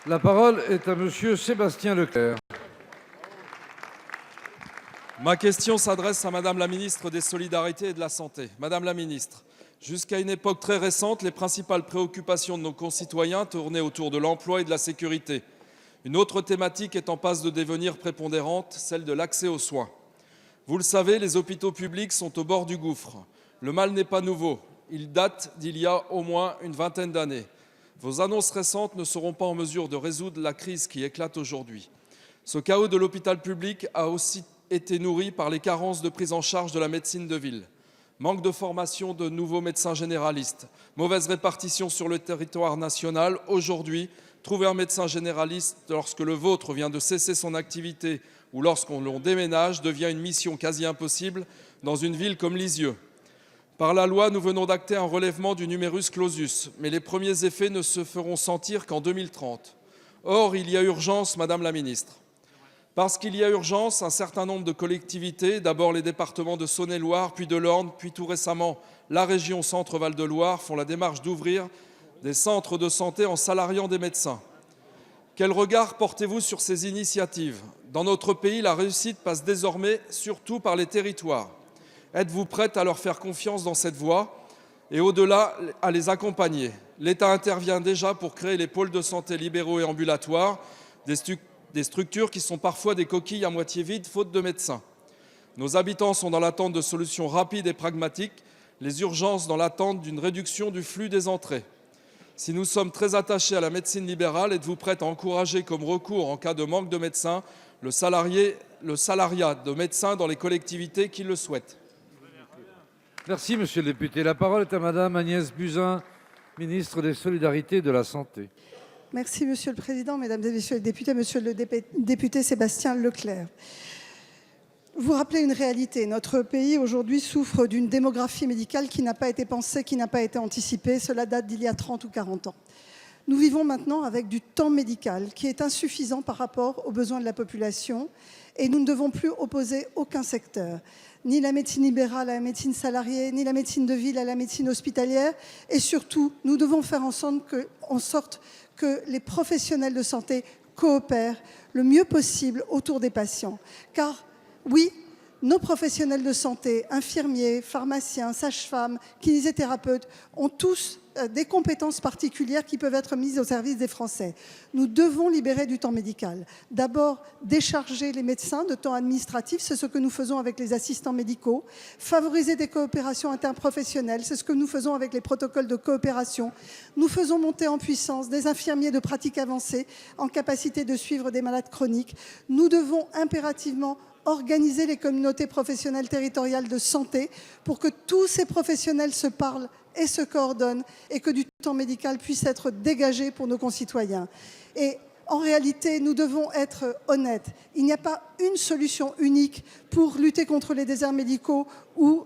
La parole est à monsieur Sébastien Leclerc. Ma question s'adresse à Madame la ministre des Solidarités et de la Santé. Madame la ministre, jusqu'à une époque très récente, les principales préoccupations de nos concitoyens tournaient autour de l'emploi et de la sécurité. Une autre thématique est en passe de devenir prépondérante, celle de l'accès aux soins. Vous le savez, les hôpitaux publics sont au bord du gouffre. Le mal n'est pas nouveau. Il date d'il y a au moins une vingtaine d'années. Vos annonces récentes ne seront pas en mesure de résoudre la crise qui éclate aujourd'hui. Ce chaos de l'hôpital public a aussi été nourri par les carences de prise en charge de la médecine de ville. Manque de formation de nouveaux médecins généralistes, mauvaise répartition sur le territoire national. Aujourd'hui, trouver un médecin généraliste lorsque le vôtre vient de cesser son activité ou lorsqu'on l'on déménage devient une mission quasi impossible dans une ville comme Lisieux. Par la loi, nous venons d'acter un relèvement du numerus clausus, mais les premiers effets ne se feront sentir qu'en 2030. Or, il y a urgence, Madame la ministre. Parce qu'il y a urgence, un certain nombre de collectivités, d'abord les départements de Saône-et-Loire, puis de l'Orne, puis tout récemment la région Centre-Val de Loire, font la démarche d'ouvrir des centres de santé en salariant des médecins. Quel regard portez-vous sur ces initiatives? Dans notre pays, la réussite passe désormais surtout par les territoires. Êtes-vous prête à leur faire confiance dans cette voie et au-delà à les accompagner? L'État intervient déjà pour créer les pôles de santé libéraux et ambulatoires, des structures qui sont parfois des coquilles à moitié vides faute de médecins. Nos habitants sont dans l'attente de solutions rapides et pragmatiques, les urgences dans l'attente d'une réduction du flux des entrées. Si nous sommes très attachés à la médecine libérale, êtes-vous prête à encourager comme recours en cas de manque de médecins le salariat de médecins dans les collectivités qui le souhaitent? Merci, monsieur le député. La parole est à madame Agnès Buzyn, ministre des Solidarités et de la Santé. Merci, monsieur le président, mesdames et messieurs les députés, monsieur le député Sébastien Leclerc. Vous rappelez une réalité. Notre pays, aujourd'hui, souffre d'une démographie médicale qui n'a pas été pensée, qui n'a pas été anticipée. Cela date d'il y a 30 ou 40 ans. Nous vivons maintenant avec du temps médical qui est insuffisant par rapport aux besoins de la population et nous ne devons plus opposer aucun secteur, ni la médecine libérale à la médecine salariée, ni la médecine de ville à la médecine hospitalière. Et surtout, nous devons faire en sorte que les professionnels de santé coopèrent le mieux possible autour des patients. Car oui, nos professionnels de santé, infirmiers, pharmaciens, sages-femmes, kinésithérapeutes, ont tous des compétences particulières qui peuvent être mises au service des Français. Nous devons libérer du temps médical. D'abord, décharger les médecins de temps administratif, c'est ce que nous faisons avec les assistants médicaux. Favoriser des coopérations interprofessionnelles, c'est ce que nous faisons avec les protocoles de coopération. Nous faisons monter en puissance des infirmiers de pratique avancée en capacité de suivre des malades chroniques. Nous devons impérativement organiser les communautés professionnelles territoriales de santé pour que tous ces professionnels se parlent et se coordonnent et que du temps médical puisse être dégagé pour nos concitoyens. Et en réalité, nous devons être honnêtes. Il n'y a pas une solution unique pour lutter contre les déserts médicaux ou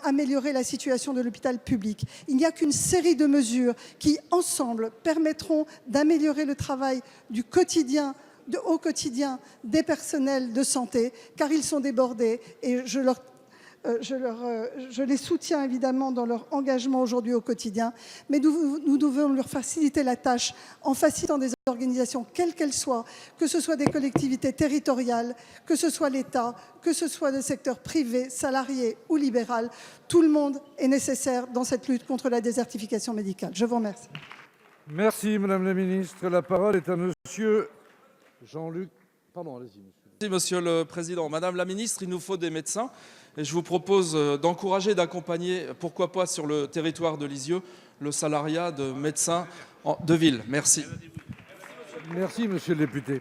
améliorer la situation de l'hôpital public. Il n'y a qu'une série de mesures qui, ensemble, permettront d'améliorer le travail au quotidien des personnels de santé, car ils sont débordés et je les soutiens évidemment dans leur engagement aujourd'hui au quotidien, mais nous devons leur faciliter la tâche en facilitant des organisations, quelles qu'elles soient, que ce soit des collectivités territoriales, que ce soit l'État, que ce soit le secteur privé, salarié ou libéral. Tout le monde est nécessaire dans cette lutte contre la désertification médicale. Je vous remercie. Merci, madame la ministre. La parole est à monsieur Jean-Luc. Pardon, allez-y, monsieur. Merci, monsieur le président. Madame la ministre, il nous faut des médecins et je vous propose d'encourager, d'accompagner, pourquoi pas sur le territoire de Lisieux, le salariat de médecins de ville. Merci. Merci, monsieur le député.